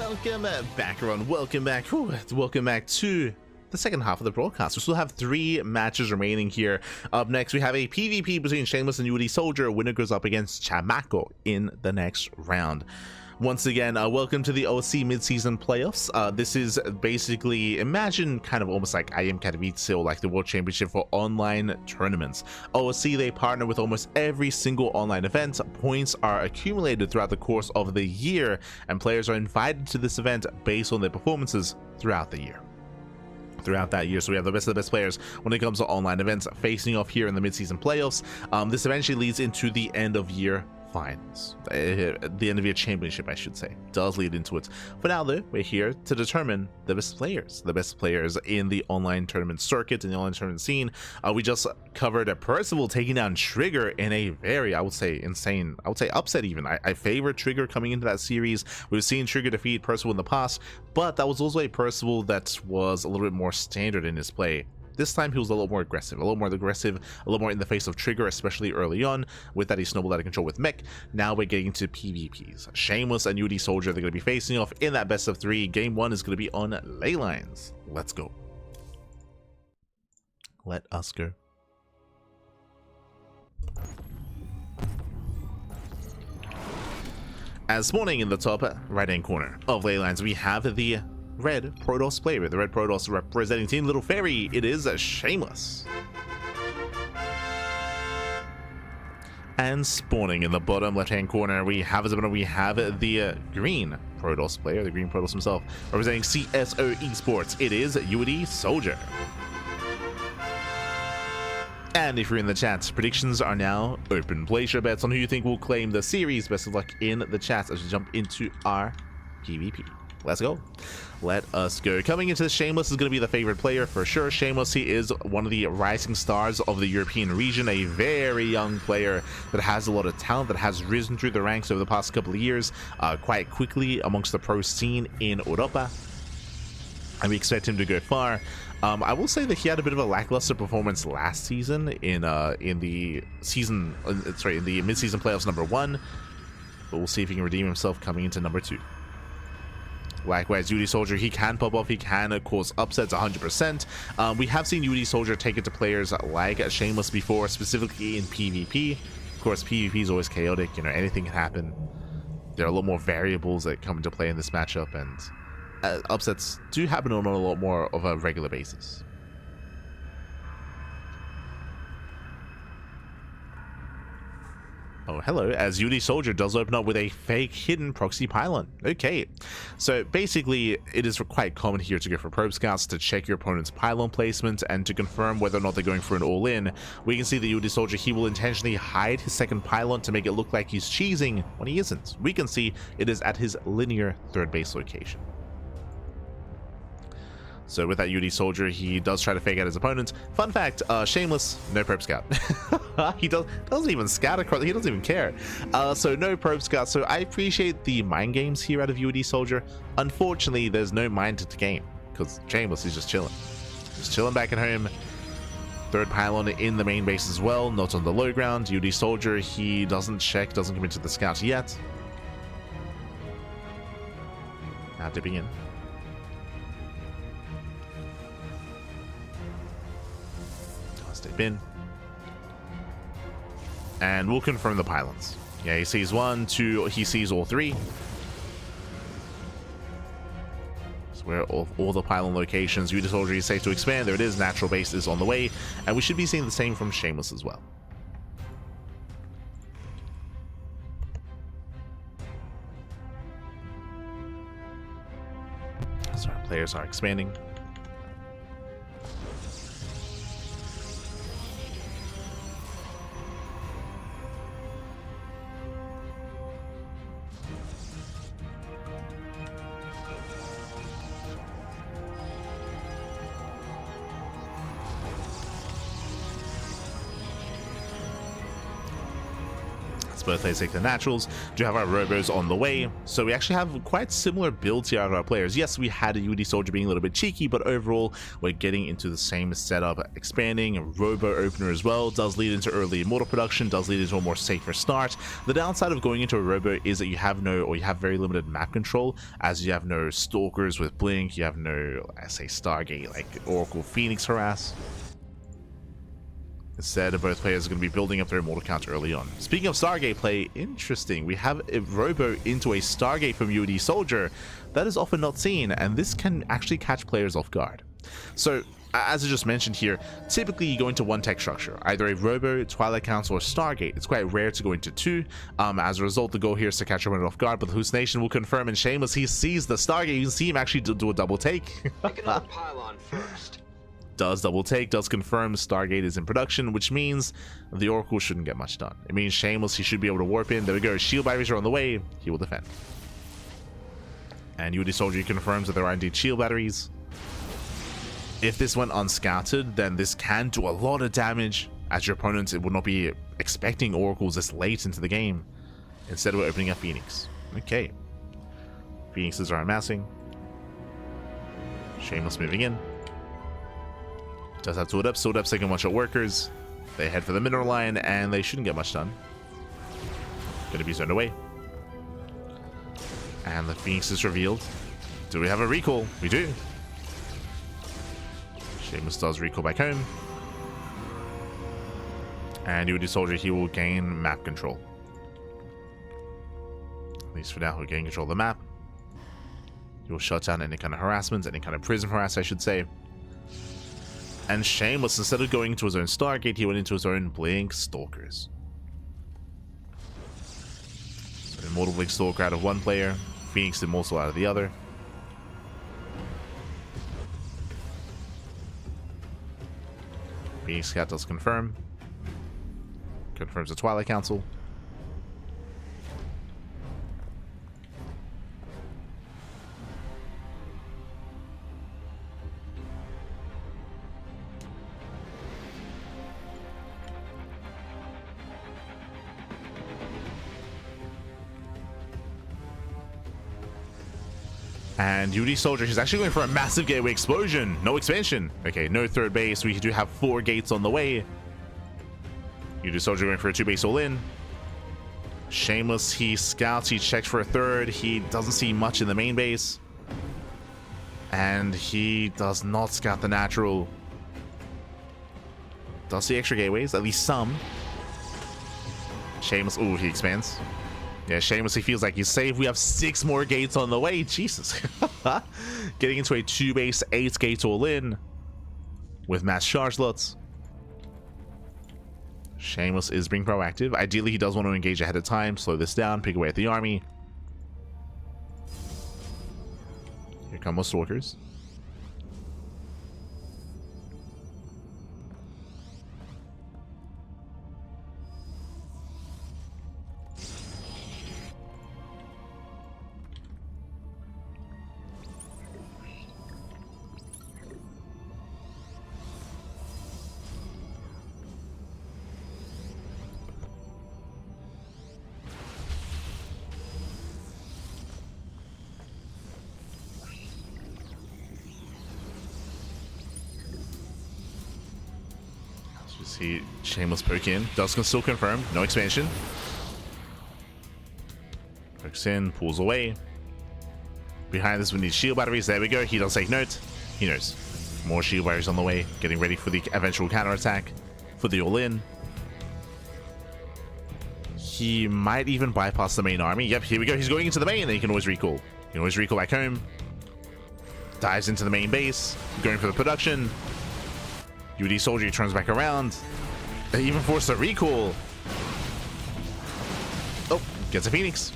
Welcome back, everyone. Welcome back. Welcome back to the second half of the broadcast. We still have 3 matches remaining here. Up next, we have a PvP between Shameless and UedSoldier. Winner goes up against Chamako in the next round. Once again, welcome to the OSC mid-season playoffs. This is basically, imagine kind of almost like IM Katowice or like the World Championship for online tournaments. OSC, they partner with almost every single online event. Points are accumulated throughout the course of the year, and players are invited to this event based on their performances throughout the year. Throughout that year, so we have the best of the best players when it comes to online events facing off here in the mid-season playoffs. This eventually leads into the end of year finals, the end of year championship, I should say. Does lead into it. For now though, we're here to determine the best players in the online tournament circuit, in the online tournament scene. We just covered a Percival taking down Trigger in a very, I would say, insane, I would say upset even. I favor Trigger coming into that series. We've seen Trigger defeat Percival in the past, but that was also a Percival that was a little bit more standard in his play. This time he was a little more aggressive, a little more in the face of Trigger, especially early on. With that, he snowballed out of control with Mech. Now we're getting to PvPs. Shameless and UedSoldier, they're going to be facing off in that best of 3. Game 1 is going to be on ley lines. Let's go. Let us go. As spawning in the top right-hand corner of ley lines, we have the red Protoss player. The red Protoss representing Team Little Fairy. It is Shameless. And spawning in the bottom left-hand corner, we have the green Protoss player, the green Protoss himself, representing CSO Esports. It is UedSoldier. And if you're in the chat, predictions are now open. Place your bets on who you think will claim the series. Best of luck in the chat as we jump into our PvP. Let's go. Let us go. Coming into Shameless is going to be the favorite player for sure. Shameless, he is one of the rising stars of the European region, a very young player that has a lot of talent, that has risen through the ranks over the past couple of years quite quickly amongst the pro scene in Europa, and we expect him to go far. I will say that he had a bit of a lackluster performance last season in the mid-season playoffs number 1, but we'll see if he can redeem himself coming into number 2. Likewise, UedSoldier, he can pop off, he can cause upsets 100%. We have seen UedSoldier take it to players like Shameless before, specifically in PvP. Of course, PvP is always chaotic, you know, anything can happen. There are a lot more variables that come into play in this matchup, and upsets do happen on a lot more of a regular basis. Oh, hello, as UedSoldier does open up with a fake hidden proxy pylon. Okay, so basically it is quite common here to go for probe scouts to check your opponent's pylon placement and to confirm whether or not they're going for an all-in. We can see the UedSoldier, he will intentionally hide his second pylon to make it look like he's cheesing when he isn't. We can see it is at his linear third base location. So with that UedSoldier, he does try to fake out his opponent. Fun fact, Shameless, no probe scout. He doesn't even scout across, he doesn't even care. So no probe scout. So I appreciate the mind games here out of UedSoldier. Unfortunately, there's no mind to the game because Shameless is just chilling. Just chilling back at home. Third pylon in the main base as well, not on the low ground. UedSoldier, he doesn't check, doesn't commit to the scout yet. Now dipping in. Step in, and we'll confirm the pylons. Yeah, he sees 1, 2, he sees all 3. So we're all the pylon locations. UedSoldier is safe to expand. There it is. Natural base is on the way, and we should be seeing the same from Shameless as well. So our players are expanding. As both players take the naturals, do have our robos on the way. So we actually have quite similar builds here out of our players. Yes, we had a UedSoldier being a little bit cheeky, but overall we're getting into the same setup. Expanding robo opener as well does lead into early immortal production, does lead into a more safer start. The downside of going into a robo is that you have very limited map control, as you have no stalkers with blink, you have no, I say, Stargate like Oracle Phoenix harass. Instead, both players are going to be building up their immortal count early on. Speaking of Stargate play, interesting. We have a robo into a Stargate from UedSoldier. That is often not seen, and this can actually catch players off guard. So, as I just mentioned here, typically you go into one tech structure, either a robo, Twilight Council, or Stargate. It's quite rare to go into two. As a result, the goal here is to catch everyone off guard, but the hallucination will confirm, and Shameless, he sees the Stargate. You can see him actually do a double take. Pick another pylon first. Does double take, does confirm Stargate is in production, which means the Oracle shouldn't get much done. It means Shameless, he should be able to warp in. There we go, shield batteries are on the way, he will defend. And UedSoldier confirms that there are indeed shield batteries. If this went unscouted, then this can do a lot of damage, as your opponent would not be expecting Oracles this late into the game. Instead, we're opening up Phoenix. Okay. Phoenixes are amassing. Shameless moving in. Does have Sword Up second one-shot workers. They head for the mineral line, and they shouldn't get much done. Gonna be zoned away. And the Phoenix is revealed. Do we have a recall? We do. Shameless does recall back home. And UedSoldier, he will gain map control. At least for now, he'll gain control of the map. He will shut down any kind of harassment, any kind of prison harass, I should say. And Shameless, instead of going into his own Stargate, he went into his own Blink Stalkers. So Immortal Blink Stalker out of one player, Phoenix Immortal out of the other. Phoenix Scout does confirm. Confirms the Twilight Council. And UedSoldier, he's actually going for a massive gateway explosion. No expansion. Okay, no third base. We do have 4 gates on the way. UedSoldier going for a 2-base all-in. Shameless, he scouts, he checks for a third. He doesn't see much in the main base. And he does not scout the natural. Does see extra gateways, at least some. Shameless, ooh, he expands. Yeah, Shameless, he feels like he's safe. We have 6 more gates on the way. Jesus. Getting into a 2-base, 8 gates all in. With mass charge slots. Shameless is being proactive. Ideally, he does want to engage ahead of time. Slow this down, pick away at the army. Here come more stalkers. See Shameless poke in. Dusk still confirmed. No expansion. Pokes in, pulls away. Behind this, we need shield batteries. There we go. He does take note. He knows. More shield batteries on the way. Getting ready for the eventual counterattack. For the all-in. He might even bypass the main army. Yep, here we go. He's going into the main, and he can always recall. He can always recall back home. Dives into the main base. Going for the production. UedSoldier turns back around. They even forced a recall. Oh, gets a Phoenix.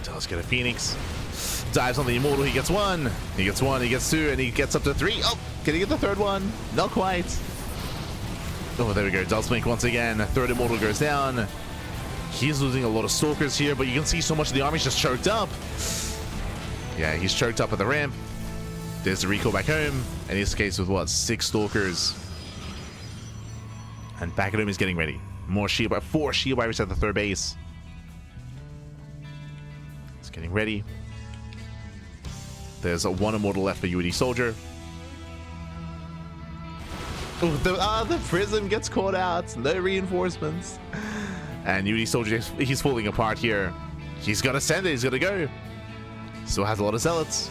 Does get a Phoenix. Dives on the Immortal. He gets 1. He gets 1. He gets 2. And he gets up to 3. Oh, can he get the 3rd one? Not quite. Oh, there we go. Does blink once again. 3rd Immortal goes down. He's losing a lot of Stalkers here, but you can see so much of the army's just choked up. Yeah, he's choked up at the ramp. There's the recall back home, and he escapes with what, 6 Stalkers. And back at home, he's getting ready. More shield, 4 shield barriers at the third base. It's getting ready. There's 1 immortal left for UedSoldier. Oh, the prism gets caught out. No reinforcements. And UedSoldier, he's falling apart here. He's gonna send it. He's gonna go. Still has a lot of zealots.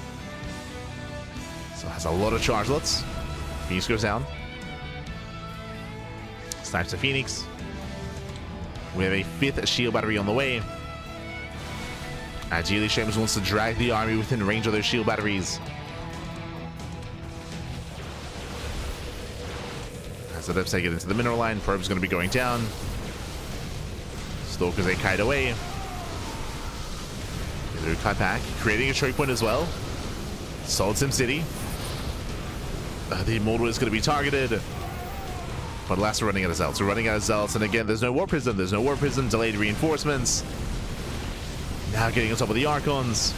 Still has a lot of chargelets. Phoenix goes down. Snipes the Phoenix. We have a 5th shield battery on the way. Ideally, Shameless wants to drag the army within range of those shield batteries. As the Depths take it into the mineral line, Probe's going to be going down. Stalkers, they kite away. They're cut back, creating a choke point as well. Solid Sim City. The Immortal is going to be targeted. But last, we're running out of zealots. We're running out of zealots, and again, there's no war prism. There's no war prism. Delayed reinforcements. Now getting on top of the Archons.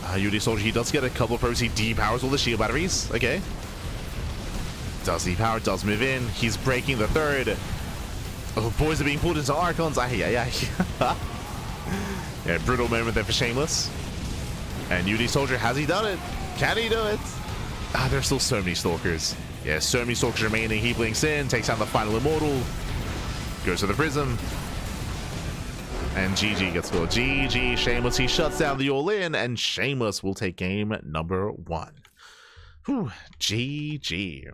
UedSoldier, he does get a couple of probes. He depowers all the shield batteries. Okay. Does depower, does move in. He's breaking the 3rd. Oh, boys are being pulled into Archons. Yeah, brutal moment there for Shameless. And UedSoldier, has he done it? Can he do it? There's still so many Stalkers. Yeah, so many Stalkers remaining. He blinks in, takes out the final Immortal. Goes to the Prism. And GG gets scored. GG, Shameless. He shuts down the all-in, and Shameless will take game number 1. Whew, GG.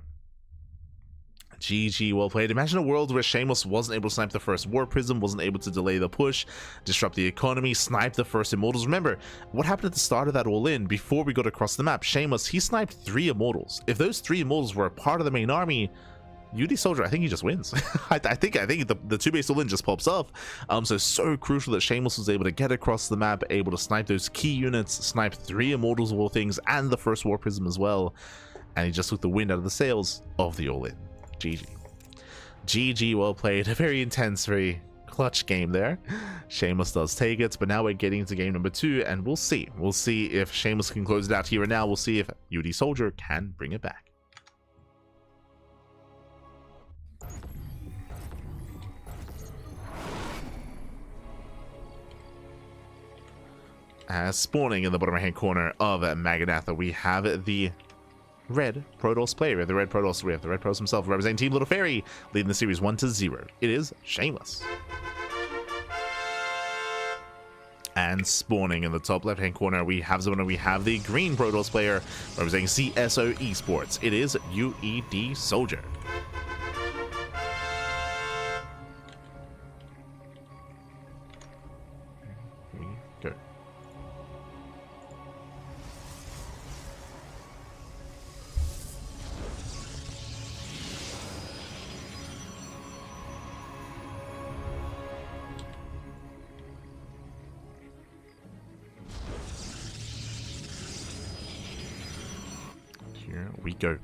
GG, well played. Imagine a world where Shameless wasn't able to snipe the first War Prism, wasn't able to delay the push, disrupt the economy, snipe the first Immortals. Remember, what happened at the start of that all-in, before we got across the map, Shameless, he sniped 3 Immortals. If those 3 Immortals were a part of the main army, UedSoldier, I think he just wins. I think the 2-base all-in just pops off. So crucial that Shameless was able to get across the map, able to snipe those key units, snipe 3 Immortals of all things, and the first War Prism as well. And he just took the wind out of the sails of the all-in. GG. GG, well played. A very intense, very clutch game there. Shameless does take it, but now we're getting into game number 2, and we'll see. We'll see if Shameless can close it out here and now. We'll see if UedSoldier can bring it back. Spawning in the bottom right hand corner of Maganatha, we have the red Protoss player. We have the red Protoss himself representing Team Little Fairy, leading the series 1-0. It is Shameless. And spawning in the top left hand corner, we have the green Protoss player representing CSO Esports. It is UedSoldier. Go. Here we go.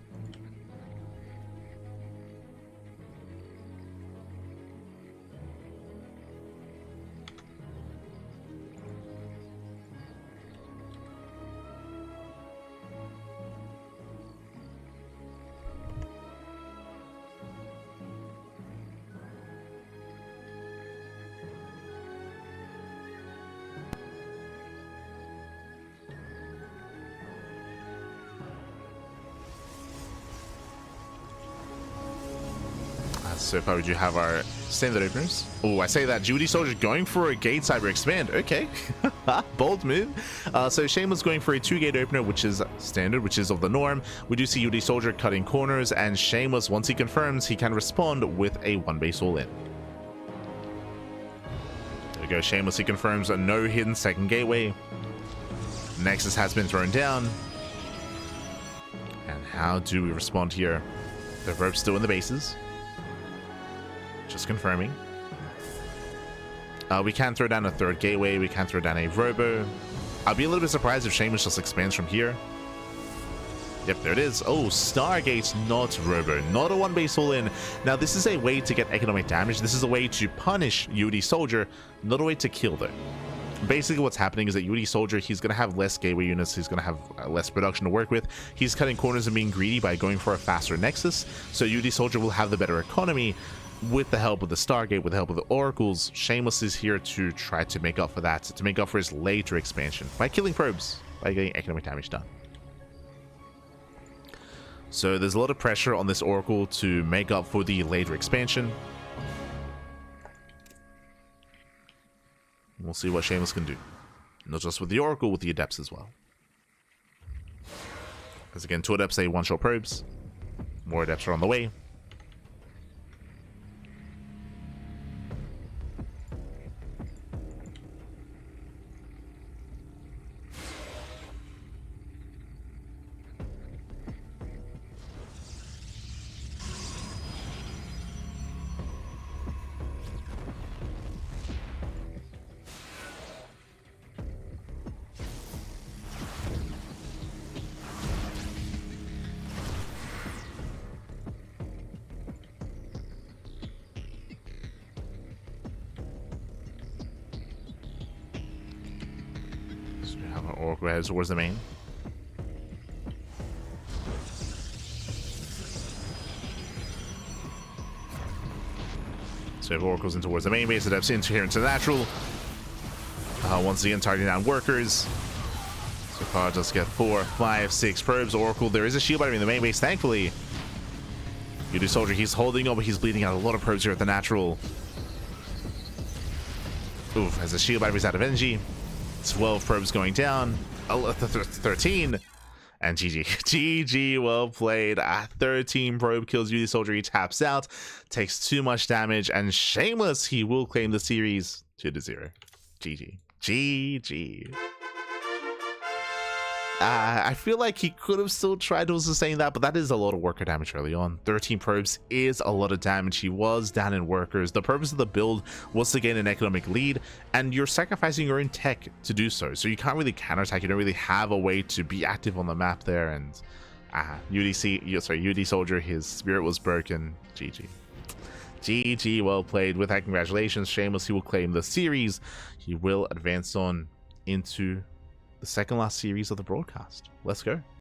So far we do have our standard openers. Oh, I say that UedSoldier going for a gate cyber expand. Okay. Bold move. So Shameless going for a 2-gate opener, which is standard, which is of the norm. We do see UedSoldier cutting corners, and Shameless, once he confirms, he can respond with a 1-base all-in. There we go. Shameless, he confirms a no hidden 2nd gateway. Nexus has been thrown down. And how do we respond here? The rope's still in the bases. Just confirming. We can throw down a 3rd gateway. We can throw down a robo. I'll be a little bit surprised if Shameless just expands from here. Yep, there it is. Oh, Stargate, not robo. Not a 1-base all-in. Now, this is a way to get economic damage. This is a way to punish UedSoldier, not a way to kill, though. basically what's happening is that UedSoldier, he's going to have less gateway units, he's going to have less production to work with. He's cutting corners and being greedy by going for a faster nexus, so UedSoldier will have the better economy with the help of the Stargate, with the help of the Oracles. Shameless is here to try to make up for that, to make up for his later expansion by killing probes, by getting economic damage done. So there's a lot of pressure on this Oracle to make up for the later expansion. We'll see what Shameless can do. Not just with the Oracle, with the Adepts as well. As again, 2 Adepts, they one-shot probes. More Adepts are on the way. Oracle heads towards the main. So we have Oracles in towards the main base, Adepts into here into the natural. Once again, targeting down workers. So far, just get 4, 5, 6 probes. Oracle, there is a shield battery in the main base, thankfully. UedSoldier, he's holding up, but he's bleeding out a lot of probes here at the natural. Oof, as the shield battery's out of energy. 12 probes going down. 13. And GG. GG, well played. 13 probe kills. UedSoldier, he taps out. Takes too much damage. And Shameless, he will claim the series 2-0. GG. GG. I feel like he could have still tried to sustain that, but that is a lot of worker damage early on. 13 probes is a lot of damage. He was down in workers. The purpose of the build was to gain an economic lead, and you're sacrificing your own tech to do so. So you can't really counterattack. You don't really have a way to be active on the map there. And UedSoldier, his spirit was broken. GG. GG, well played. With that, congratulations, Shameless. He will claim the series. He will advance on into the second last series of the broadcast. Let's go.